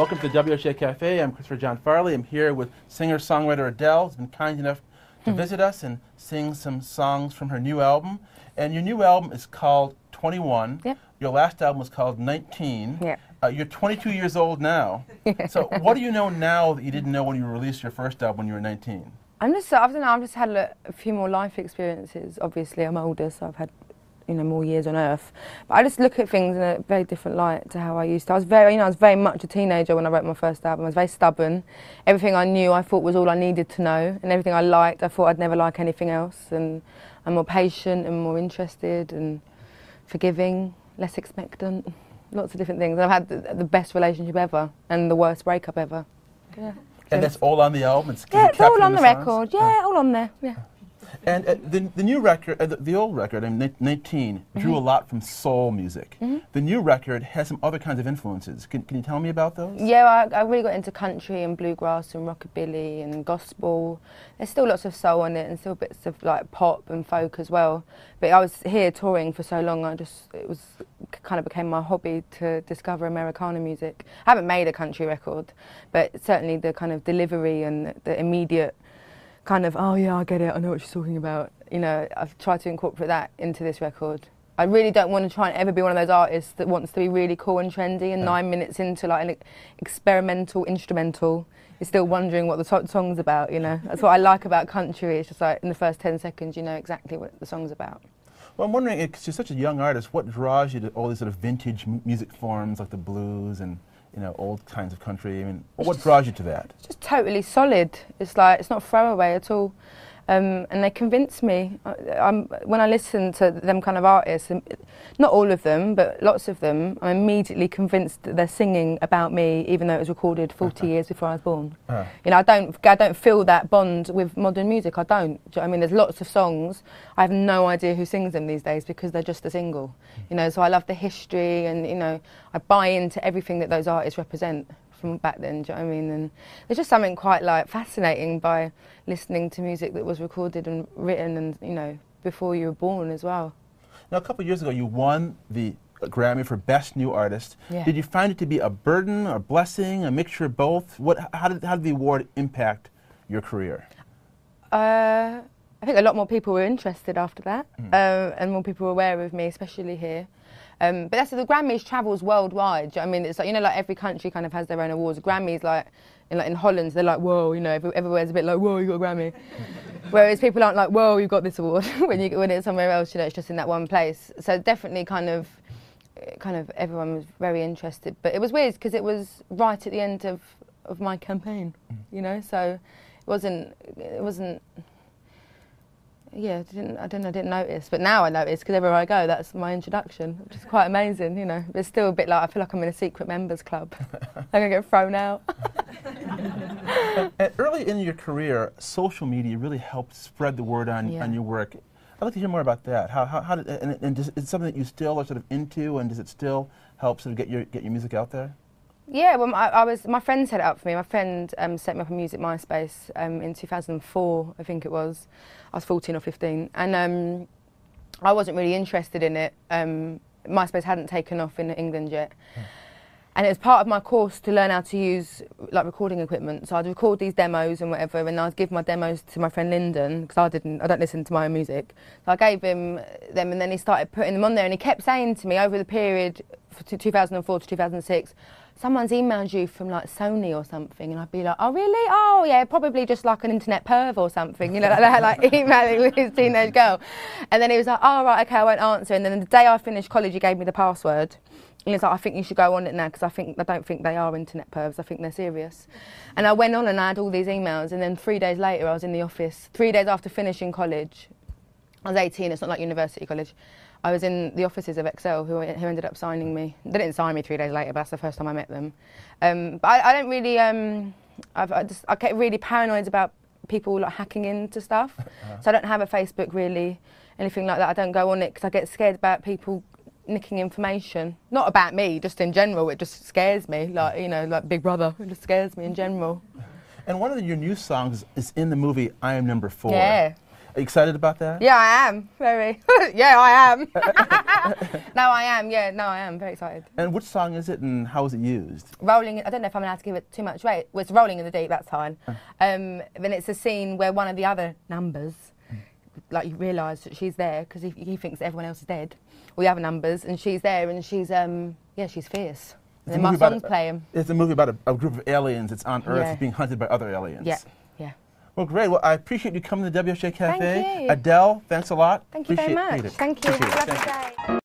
Welcome to the WSJ Cafe. I'm Christopher John Farley. I'm here with singer-songwriter Adele, who's been kind enough to visit us and sing some songs from her new album. And your new album is called 21. Yep. Your last album was called 19. Yep. You're 22 years old now. So what do you know now that you didn't know when you released your first album when you were 19? I don't know, I've just had a few more life experiences. Obviously, I'm older, so I've had, more years on earth. But I just look at things in a very different light to how I used to. I was very much a teenager when I wrote my first album. I was very stubborn. Everything I knew, I thought was all I needed to know, and everything I liked, I thought I'd never like anything else. And I'm more patient and more interested and forgiving, less expectant, lots of different things. I've had the best relationship ever and the worst breakup ever. Yeah. And that's all on the album? It's all on the record. Yeah, all on there. Yeah. And the new record, the old record, 19, drew a lot from soul music. The new record has some other kinds of influences. Can you tell me about those? Yeah, I really got into country and bluegrass and rockabilly and gospel. There's still lots of soul in it and still bits of like pop and folk as well. But I was here touring for so long, it kind of became my hobby to discover Americana music. I haven't made a country record, but certainly the kind of delivery and the immediate kind of, oh yeah, I get it, I know what she's talking about. I've tried to incorporate that into this record. I really don't want to try and ever be one of those artists that wants to be really cool and trendy and 9 minutes into like an experimental instrumental, you're still wondering what the song's about, That's what I like about country, it's just like in the first 10 seconds you know exactly what the song's about. Well, I'm wondering, because you're such a young artist, what draws you to all these sort of vintage music forms like the blues and old kinds of country? I mean, what draws you to that? It's just totally solid. It's like, it's not throwaway at all. And they convince me. When I listen to them kind of artists, not all of them, but lots of them, I'm immediately convinced that they're singing about me, even though it was recorded 40 years before I was born. I don't feel that bond with modern music. I don't. Do you know what I mean? There's lots of songs. I have no idea who sings them these days because they're just a single. So I love the history, and I buy into everything that those artists represent from back then, do you know what I mean? And there's just something quite like fascinating by listening to music that was recorded and written and, before you were born as well. Now, a couple of years ago, you won the Grammy for Best New Artist. Yeah. Did you find it to be a burden, a blessing, a mixture of both? How did the award impact your career? I think a lot more people were interested after that, and more people were aware of me, especially here. But that's the Grammys travels worldwide. I mean, it's like like every country kind of has their own awards. Grammys, like in Holland, they're like, whoa, everywhere's a bit like, whoa, you got a Grammy. Whereas people aren't like, whoa, you got this award when it's somewhere else. It's just in that one place. So definitely, kind of everyone was very interested. But it was weird because it was right at the end of my campaign, So it wasn't. Yeah, I didn't notice, but now I notice because everywhere I go, that's my introduction, which is quite amazing, But it's still a bit like, I feel like I'm in a secret members club. I'm going to get thrown out. And early in your career, social media really helped spread the word on your work. I'd like to hear more about that. How did, and is it something that you still are sort of into, and does it still help sort of get your music out there? Yeah, well, my friend set it up for me. My friend set me up on Music MySpace in 2004, I think it was. I was 14 or 15, and I wasn't really interested in it. MySpace hadn't taken off in England yet. And it was part of my course to learn how to use like recording equipment. So I'd record these demos and whatever, and I'd give my demos to my friend Lyndon, because I don't listen to my own music. So I gave him them, and then he started putting them on there, and he kept saying to me over the period from 2004 to 2006, someone's emailed you from like Sony or something, and I'd be like, oh really? Oh yeah, probably just like an internet perv or something, like emailing with his teenage girl. And then he was like, oh right, okay, I won't answer. And then the day I finished college, he gave me the password. And he was like, I think you should go on it now, because I don't think they are internet pervs, I think they're serious. And I went on and I had all these emails, and then 3 days later I was in the office. 3 days after finishing college, I was 18, it's not like university college. I was in the offices of Excel, who ended up signing me. They didn't sign me 3 days later, but that's the first time I met them. But I don't really, I get really paranoid about people like hacking into stuff. So I don't have a Facebook really, anything like that. I don't go on it because I get scared about people nicking information. Not about me, just in general. It just scares me, like like Big Brother. It just scares me in general. And one of your new songs is in the movie I Am Number 4. Yeah. Are you excited about that? Yeah, I am. Very. Yeah, I am. No, I am. Yeah, no, I am. Very excited. And which song is it and how is it used? Rolling, I don't know if I'm allowed to give it too much weight. Well, it's Rolling in the Deep, that's fine. Then it's a scene where one of the other numbers, like you realise that she's there because he thinks everyone else is dead. All the other numbers, and she's there and she's, yeah, she's fierce. And then my songs playing. It's a movie about a group of aliens that's on Earth being hunted by other aliens. Yeah, yeah. Well, great. Well, I appreciate you coming to the WSJ Cafe. Thank you. Adele, thanks a lot. Thank you very much. Thank you. Have a lovely day.